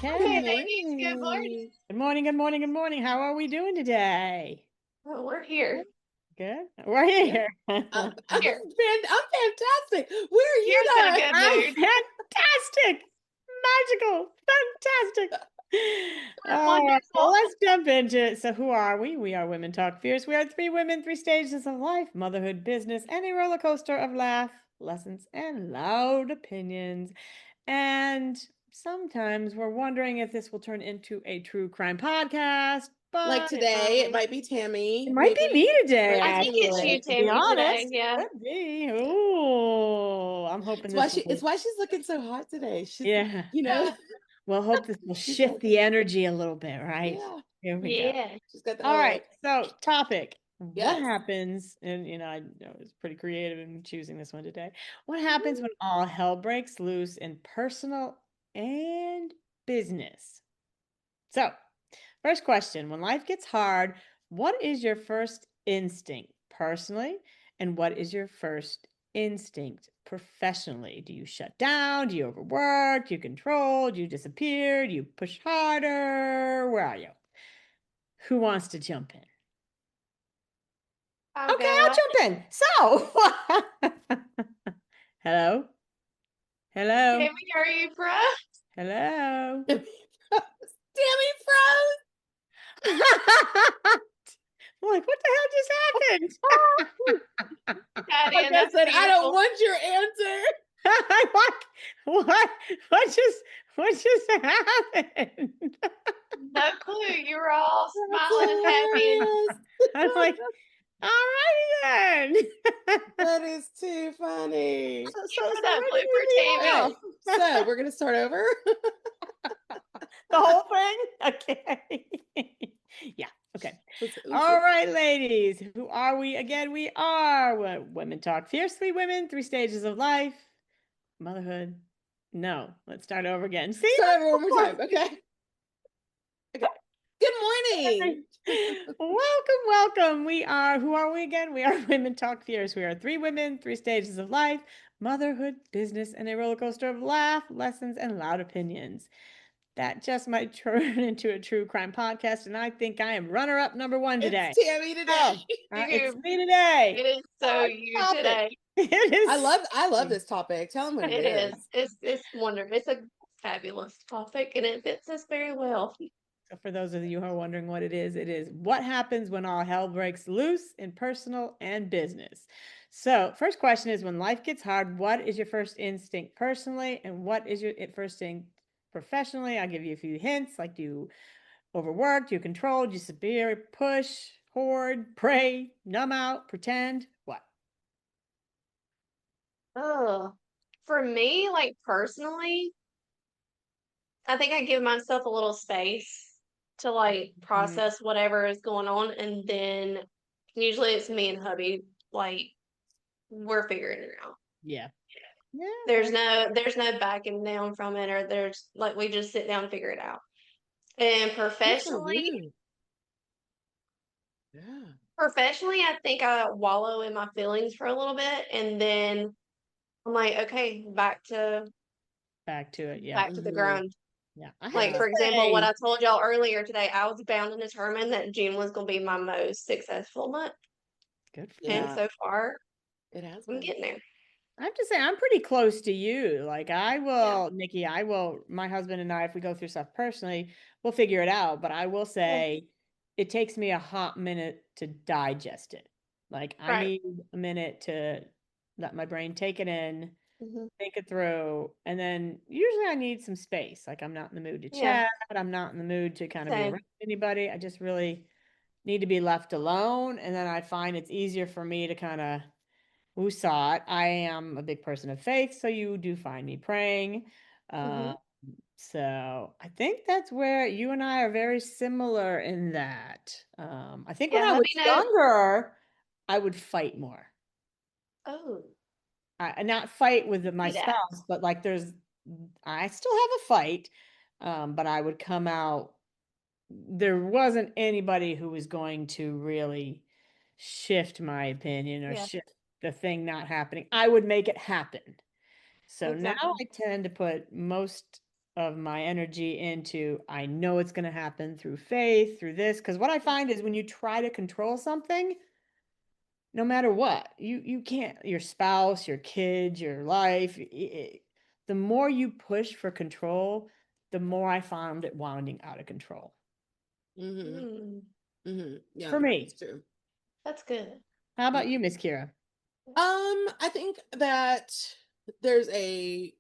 Okay. Good morning. Good morning. Good morning, good morning, good morning. How are we doing today? Well, we're here. Good. We're here. I'm Here. fantastic. Where are you You're in a guys? good I'm mood. fantastic. Magical. Fantastic. All right. Well, Wonderful. let's jump into it. So, who are we? We are Women Talk Fierce. We are three women, three stages of life, motherhood, business, and a roller coaster of laugh, lessons, and loud opinions. And sometimes we're wondering if this will turn into a true crime podcast, Like but today, it might be Tammy. it might be me today, Might I be think it's Tammy you, actually, to be Tammy, today. honest. Yeah. Could be. Ooh, I'm hoping It's why this she. It's will, why she's looking so hot today. She's, yeah. you know, We'll hope this will she's shift the energy a little bit, right? yeah. Here we go. Yeah. She's got that All little right. like So, topic. What yes. happens? And I was pretty creative in choosing this one today. What happens when all hell breaks loose in personal and business? So, first question, when life gets hard, what is your first instinct personally? And what is your first instinct professionally? Do you shut down? Do you overwork? Do you control? Do you disappear? Do you push harder? Where are you? Who wants to jump in? I'll Okay, go. I'll jump in. So, hello? Hello? Tammy, are you bro? Hello? Tammy froze. I'm like, what the hell just happened? Daddy, Like and I that's said, I don't beautiful. want your answer. I'm like, what just happened? No clue. You were all That's smiling and happy. And hilarious. I'm like, all righty then. That is too funny. So, you for so that where did blooper, we leave Tammy. off? So we're gonna start over. The whole thing? Okay. Yeah. Okay. All right, ladies. Who are we again? We are Women Talk Fiercely Women, three stages of life, motherhood. No, let's start over again. See? Start over one more time. Okay. Okay. Good morning. Welcome. Who are we again? We are Women Talk Fierce. We are three women, three stages of life, motherhood, business, and a roller coaster of laugh, lessons, and loud opinions. That just might turn into a true crime podcast, and I think I am runner-up number one today. It's Tammy today. It's me today. It is so you Topic. today. It is. I love this topic. Tell them what It it is. It's wonderful. It's a fabulous topic, and it fits us very well. So for those of you who are wondering what it is what happens when all hell breaks loose in personal and business. So first question is, when life gets hard, what is your first instinct personally, and what is your first instinct professionally? I'll give you a few hints, like do you overwork, do you control, do you severe, push, hoard, pray, numb out, pretend, what? Oh, for me, like personally, I think I give myself a little space to like process whatever is going on, and then usually it's me and hubby, like we're figuring it out. Yeah. Yeah. There's no backing down from it, or there's like we just sit down and figure it out. And Good for you. Yeah. professionally, I think I wallow in my feelings for a little bit, and then I'm like, okay, Back to it. Yeah. back to the grind. Yeah. I have Like, to for example, what say, I told y'all earlier today, I was bound and determined that June was going to be my most successful month. good for And you. so far, It has I'm been. getting there. I have to say, I'm pretty close to you. Like, I Yeah. will, Nikki, my husband and I, if we go through stuff personally, we'll figure it out. But I will say, it takes me a hot minute to digest it. Like, I Right. need a minute to let my brain take it in, Hmm. think it through. And then usually I need some space. Like, I'm not in the mood to Yeah. chat. I'm not in the mood to kind of be Same. around anybody. I just really need to be left alone. And then I find it's easier for me to kind of woosah it. I am a big person of faith, so you do find me praying. Hmm. So I think that's where you and I are very similar in that. I think when Yeah. I was Hubby knows. younger, I would fight more. Oh, Not fight with my see that. spouse, but like I still have a fight, but I would come out. There wasn't anybody who was going to really shift my opinion or Yeah. shift the thing not happening. I would make it happen. So now Exactly. I tend to put most of my energy into, I know it's going to happen through faith, through this. Because what I find is when you try to control something, no matter what, you can't, your spouse, your kids, your life, the more you push for control, the more I found it wounding out of control. Mm-hmm. Mm-hmm. Yeah, For me. that's true. That's good. How about you, Miss Kira? I think that there's a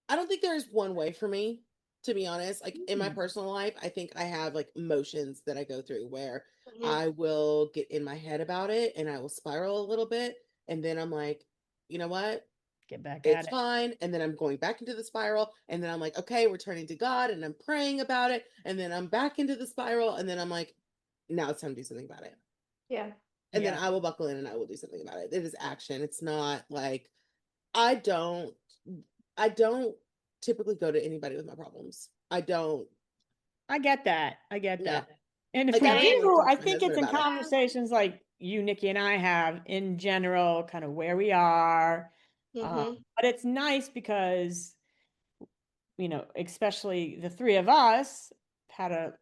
I don't think there's one way for me, to be honest. Like in my personal life, I think I have like emotions that I go through where I will get in my head about it and I will spiral a little bit. And then I'm like, you know what? Get back at It's it. fine. And then I'm going back into the spiral. And then I'm like, okay, we're turning to God and I'm praying about it. And then I'm back into the spiral. And then I'm like, now it's time to do something about it. Yeah. And then Yeah. I will buckle in and I will do something about it. It is action. It's not like I don't I don't typically go to anybody with my problems. I don't. I get that. I get Yeah. that. And if Like we I might like do, talk I to my think husband it's in about it. conversations like you, Nikki, and I have in general, kind of where we are. Mm-hmm. But it's nice because, especially the three of us had a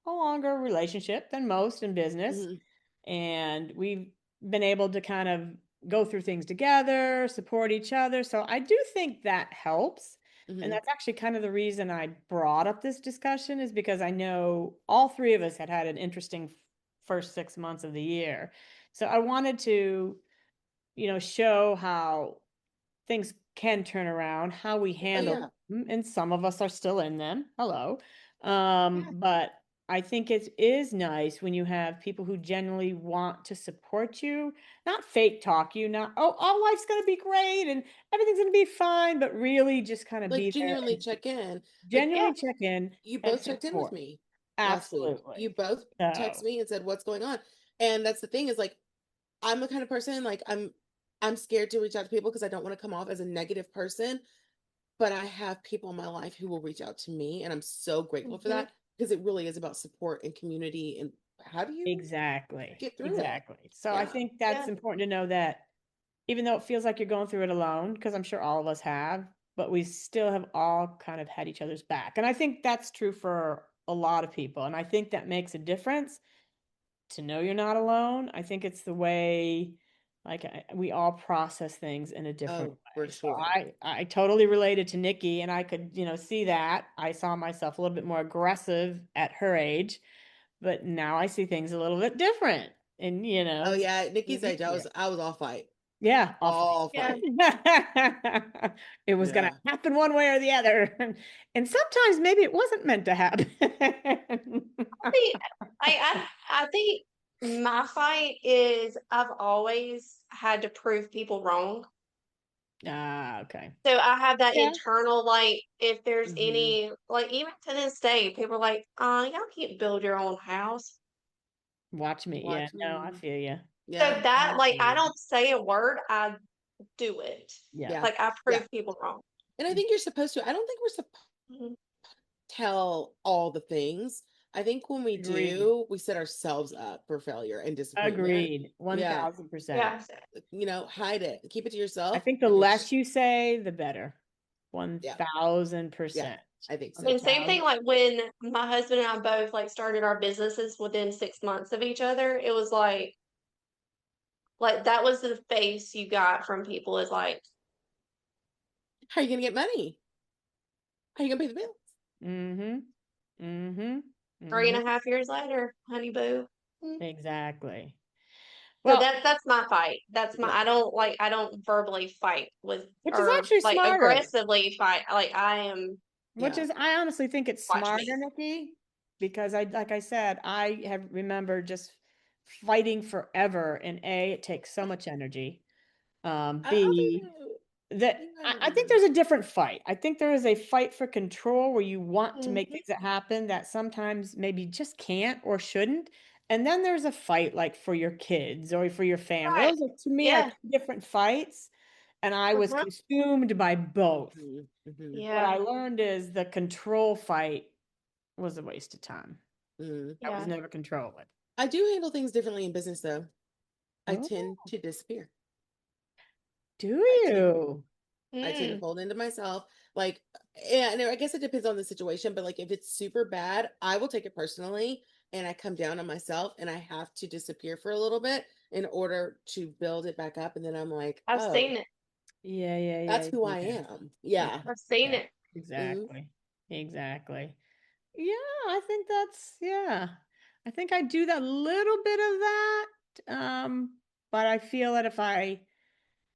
longer relationship than most in business. Mm-hmm. And we've been able to kind of go through things together, support each other. So I do think that helps. And Mm-hmm. that's actually kind of the reason I brought up this discussion, is because I know all three of us had an interesting first 6 months of the year. So I wanted to, show how things can turn around, how we Oh handle yeah. them, and some of us are still in them. Hello. But I think it is nice when you have people who genuinely want to support you, not fake talk you, not, oh, all life's going to be great and everything's going to be fine, but really just kind of Like be there genuinely and check in. Like Yeah. genuinely check in you and both checked in with support. me last week. You Absolutely. both So, texted me and said what's going on. And that's the thing is like I'm the kind of person like I'm scared to reach out to people because I don't want to come off as a negative person. But I have people in my life who will reach out to me, and I'm so grateful for Mm-hmm. that because it really is about support and community. And how do you exactly. get through it? Exactly. So I Yeah. think that's Yeah. important to know that even though it feels like you're going through it alone, because I'm sure all of us have, but we still have all kind of had each other's back. And I think that's true for a lot of people. And I think that makes a difference to know you're not alone. I think it's the way, like, we all process things in a different Oh, for way. So sure. I totally related to Nikki, and I could, see that. I saw myself a little bit more aggressive at her age, but now I see things a little bit different. And, Oh so yeah, Nikki's maybe age. I was all fight. yeah, I'll fight. All Yeah. fight. It was gonna Yeah. happen one way or the other. And sometimes maybe it wasn't meant to happen. See, I think my fight is I've always had to prove people wrong. Ah, okay. So I have that Yeah. internal, like, if there's Hmm. any, like, even to this day, people are like, y'all can't build your own house. Watch me. Yeah, Watch no, I me. feel you. So Yeah. that, I like, feel I you. don't say a word, I do it. Yeah. Yeah. Like, I Yeah. prove people wrong. And I think you're supposed to. I don't think we're supposed Mhm. to tell all the things. I think when we Agreed. do, we set ourselves up for failure and disappointment. Agreed. Yeah. 1000%. Yeah. Hide it. Keep it to I yourself. think the And less it's you say, the better. yeah. Yeah. 1000%. I think so And too. same thing, like when my husband and I both like started our businesses within 6 months of each other, it was like that was the face you got from people is like, How are you gonna get money? How are you gonna pay the bills? Mm-hmm. Mm-hmm. three Mm-hmm. and a half years later, honey boo. Mm. Exactly. So Well, that's my fight. That's my Yeah. I don't verbally fight with which is or actually like smarter. aggressively fight. Like I am Which Yeah. is, I honestly think it's watch smarter, me. Nikki, because like I said, I have remembered just fighting forever. And A, it takes so much energy. I'll B, that be I think there's a different fight. I think there is a fight for control where you want to make Mhm. things that happen that sometimes maybe just can't or shouldn't. And then there's a fight like for your kids or for your family. Right. Those are, to me, are Yeah. two different fights. And I was Uh-huh. consumed by both. Mhm, mhm, What Yeah. I learned is the control fight was a waste of time. mhm. I was Yeah. never controlling. I do handle things differently in business though. I Oh, tend to disappear. do I tend you? I tend to Mm. hold into myself. Like, and I guess it depends on the situation, but like if it's super bad, I will take it personally and I come down on myself and I have to disappear for a little bit in order to build it back up. And then I'm like, I've oh, seen it. Yeah, yeah, that's yeah, who I yeah. am. Yeah, Yeah. I've seen yeah, it. Mhm. exactly. Exactly. Yeah, I think that's, yeah. I think I do that little bit of that. But I feel that if I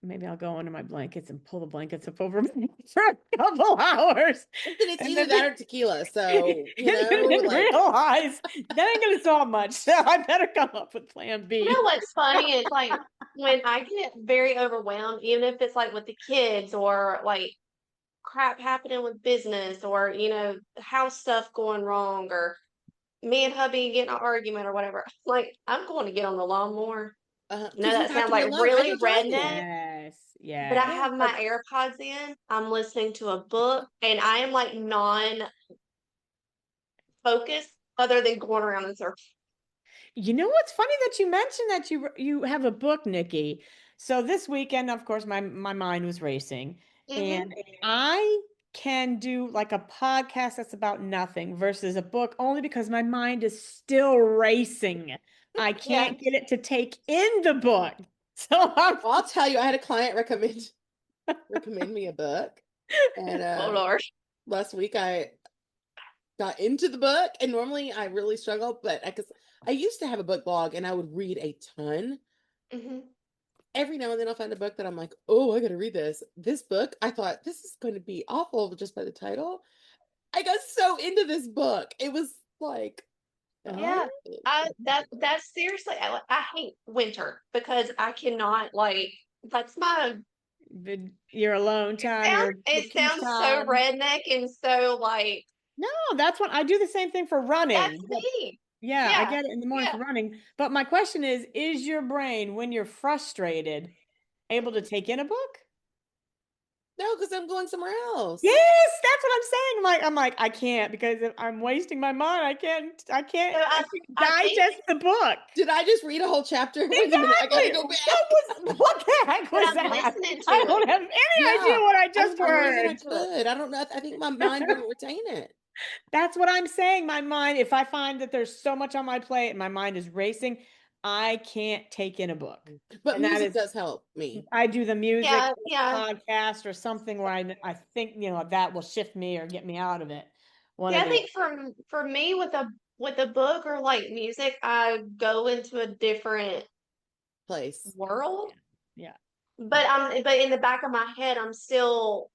maybe I'll go under my blankets and pull the blankets up over me for a couple hours. Listen, it's And either then, that or tequila. So, and then like, realize that ain't gonna solve much. So I better come up with plan You know B. what's funny is like when I get very overwhelmed, even if it's like with the kids or like crap happening with business or, house stuff going wrong or me and hubby getting an argument or whatever. Like, I'm going to get on the lawnmower. I know because you that have sounds to be like alone. I really go jogging. redneck, Yes, but I yes. Yeah. have my Like, AirPods in. I'm listening to a book and I am like non focused other than going around in circles. You know what's funny that you mentioned that you have a book, Nikki. So this weekend, of course, my mind was racing, Hmm. and I can do like a podcast that's about nothing versus a book only because my mind is still racing. I Yeah. can't get it to take in the book. So I'm well, I'll tell you, I had a client recommend me a book. And Oh, Lord. last week I got into the book, and normally I really struggle, but because I used to have a book blog and I would read a ton. Hmm. Every now and then I'll find a book that I'm like, oh, I gotta read this. This book, I thought this is going to be awful just by the title. I got so into this book. It was like, oh, Yeah. That's seriously, I hate winter because I cannot that's my your alone time, your it peace sounds so time. redneck and so like No, that's what I do the same thing for that's running. me. Yeah, I Yeah. get it in the morning Yeah. for running. But my question is your brain, when you're frustrated, able to take in a book? no, because I'm going somewhere else. Yes, that's what I'm saying. I'm like, I can't because if I'm wasting my mind. So I I can't I think digest the book. Did I just read a whole chapter? Wait a minute, I gotta Exactly. go back. What the heck but was I'm that? listening to I it. don't have any idea Yeah, what I I don't just for some reason I heard. could. I don't know. I think my mind wouldn't retain it. That's what I'm saying. My mind, if I find that there's so much on my plate and my mind is racing, I can't take in a book. But And that music is, does help me. I do the music Yeah, yeah. podcast or something where I think, that will shift me or get me out of it. One Yeah, or I the think for me with a book or like music, I go into a different Place. world. yeah. But in the back of my head, I'm still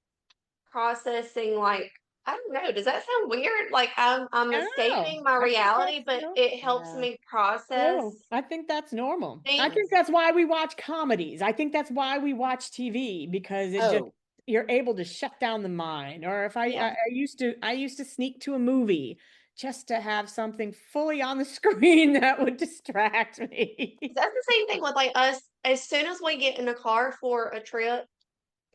processing like I don't know, does that sound weird? Like I'm I don't know. escaping my I think reality, that's but no. it helps Yeah. me process No, I think that's normal. I things. think that's why we watch comedies. I think that's why we watch TV because it just Oh, you're able to shut down the mind. Or if Yeah. I used to sneak to a movie just to have something fully on the screen that would distract me. That's the same thing with like us. As soon as we get in a car for a trip,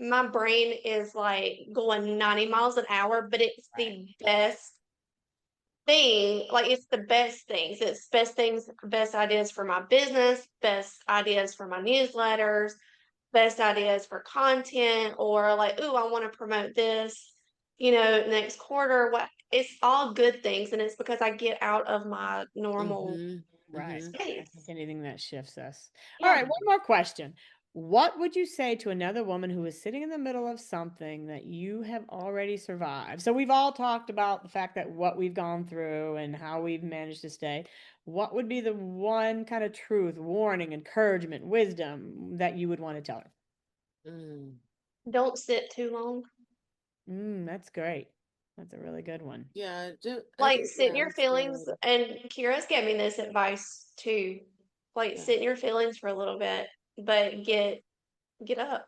my brain is like going 90 miles an hour, but it's Right. the best thing. Like it's the best things. It's best things, best ideas for my business, best ideas for my newsletters, best ideas for content, or like, ooh, I want to promote this, next quarter. What it's all good things, and it's because I get out of my normal mm-hmm. Right. Mm-hmm. I think space. anything that shifts us. All Yeah. right, one more question. What would you say to another woman who is sitting in the middle of something that you have already survived? So we've all talked about the fact that what we've gone through and how we've managed to stay. What would be the one kind of truth, warning, encouragement, wisdom that you would want to tell her? Mm. Don't sit too long. That's great. That's a really good one. Yeah, I Like think sit in yeah, your that's feelings, good. and Kira's gave me this advice too. Like Yeah. sit in your feelings for a little bit, but get up.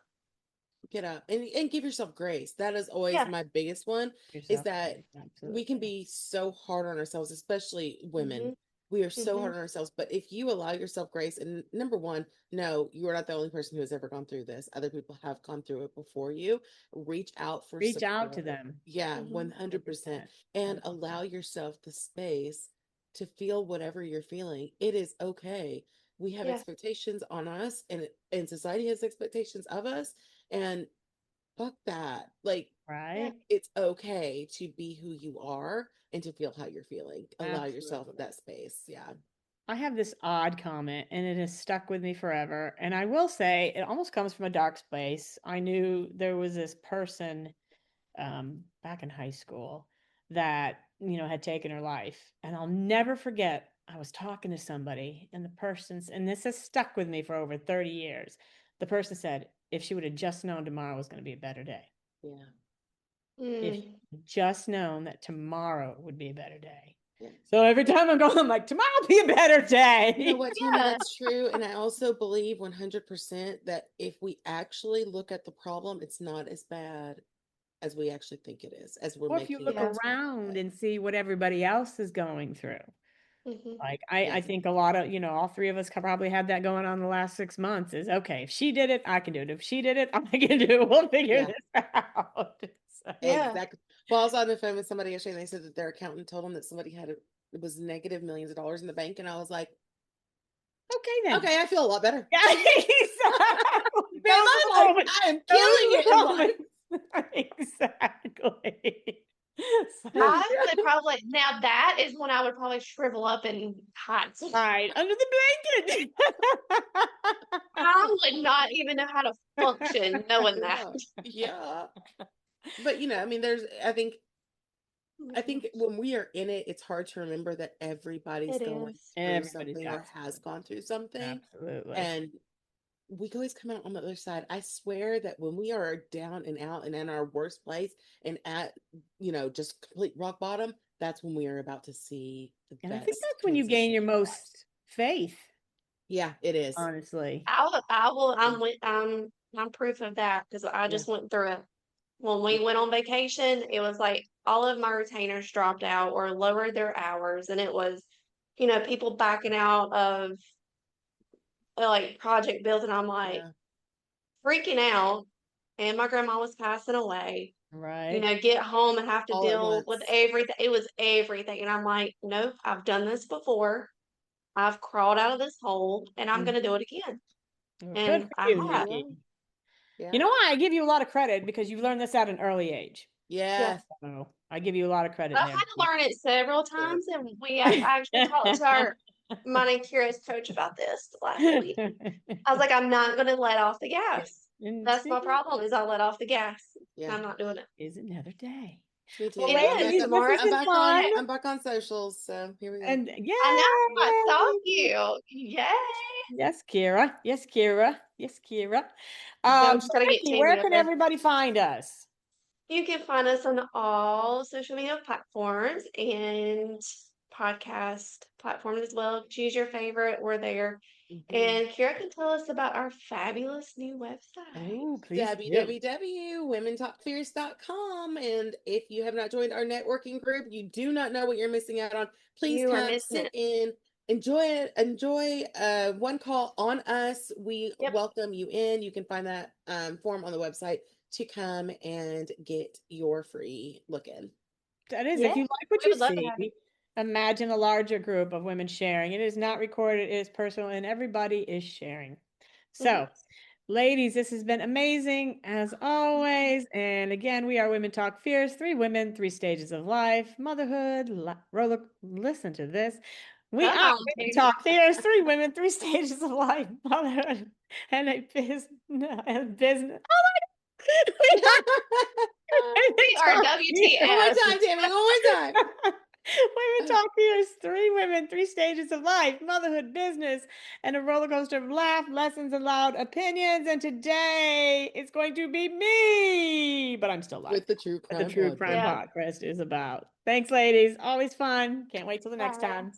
Get up and give yourself grace. That is always Yeah. my biggest one, is Yourself. that we can Absolutely. be so hard on ourselves, especially women. Hmm. We are so Hmm. hard on ourselves. But if you allow yourself grace, and number one, no, you are not the only person who has ever gone through this. Other people have gone through it before you. Reach out for Reach out to support. them. Yeah, Hmm. 100%. 100%. And allow 100%. yourself the space to feel whatever you're feeling. It is okay. We have Yeah. expectations on us, and society has expectations of us. And fuck that. Like, Right? it's okay to be who you are and to feel how you're feeling. Allow yourself Absolutely. that space. Yeah. I have this odd comment and it has stuck with me forever. And I will say it almost comes from a dark space. I knew there was this person back in high school that, had taken her life. And I'll never forget, I was talking to somebody and the person's, and this has stuck with me for over 30 years. The person said, if she would have just known tomorrow was going to be a better day. Yeah. If Mm. she had just known that tomorrow would be a better day. Yeah. So every time I'm going, I'm like, tomorrow will be a better day. You know what, Tammy? Yeah. That's true. And I also believe 100% that if we actually look at the problem, it's not as bad as we actually think it is, as we're Or if you making look it out Yeah. to around be. and see what everybody else is going through. Mhm. Like I Yes. think a lot of, all three of us probably had that going on the last 6 months is okay, if she did it, I can do it. If she did it, I can do it. We'll figure Yeah. this out. So, Yeah. Exactly. Well, I was on the phone with somebody yesterday and they said that their accountant told them that somebody it was negative millions of dollars in the bank. And I was like, okay then. okay, I feel a lot better. Yeah, exactly. Man, I'm like, I am killing it in life. Exactly. So, I would probably now that is when I would probably shrivel up and hide. right under the blanket. I would not even know how to function knowing that. Yeah. But I mean, I think when we are in it, it's hard to remember that everybody's It going is. through Everybody's something got or has gone through something. absolutely. And we can always come out on the other side. I swear that when we are down and out and in our worst place and at, just complete rock bottom, that's when we are about to see the And I think best that's when you gain transition your in our lives. most faith, Yeah, it is. honestly. I will. I'm proof of that because I Yeah. just went through it. When we Yeah. went on vacation, it was like all of my retainers dropped out or lowered their hours, and it was, people backing out of like project bills, and I'm like Yeah. freaking out. And my grandma was passing away. Right. Get home and have to All at deal with once. everything. It was everything, and I'm like, nope, I've done this before. I've crawled out of this hole, and I'm gonna do it again. Well, good And for I you, have. Yeah. Nikki. Yeah. You know why I give you a lot of credit because you've learned this at an early age. Yeah. Yes. So I give you a lot of credit I've there. had to learn it several Good. times, and we actually talked to our manicurist coach about this last week. I was like, I'm not going to let off the gas. And That's see, my problem is I let off the gas. Yeah. I'm not doing it. is another day. Me Well, too. It I'm is back ladies, up. this tomorrow. has been fun. I'm back on socials. So here we go. And I know. I saw yay! you. Yay. Yes, Kira. Yes, Kira. Yes, Kira. I'm So just going to get Nikki, where Tammy up can there. everybody find us? You can find us on all social media platforms and podcast platforms as well. Choose your favorite. We're there. Mhm. And Kira can tell us about our fabulous new website. Oh, please do. www.womentalkfierce.com. And if you have not joined our networking group, you do not know what you're missing out on. Please You are come, missing sit it. in, enjoy it, enjoy one call on us. We Yep. welcome you in. You can find that form on the website to come and get your free look in. That is, Yeah. if you like what We you would love to have you. see, imagine a larger group of women sharing. It is not recorded, it is personal, and everybody is sharing. So, ladies, this has been amazing as always. And again, we are Women Talk Fierce, 3 women, 3 stages of life, motherhood, listen to this. We Come are on, Women Tammy. Talk Fierce, 3 women, 3 stages of life, motherhood, and a business. Oh my God. We are We are One more WTF. time, Tammy. One more time. Women Talk Fierce, 3 women, 3 stages of life, motherhood, business, and a roller coaster of laugh, lessons, and loud opinions. And today it's going to be me, but I'm still live. With the True What the Crime True Crime Yeah. Podcast. Podcast is about. Thanks, ladies. Always fun. Can't wait till the next Bye. time.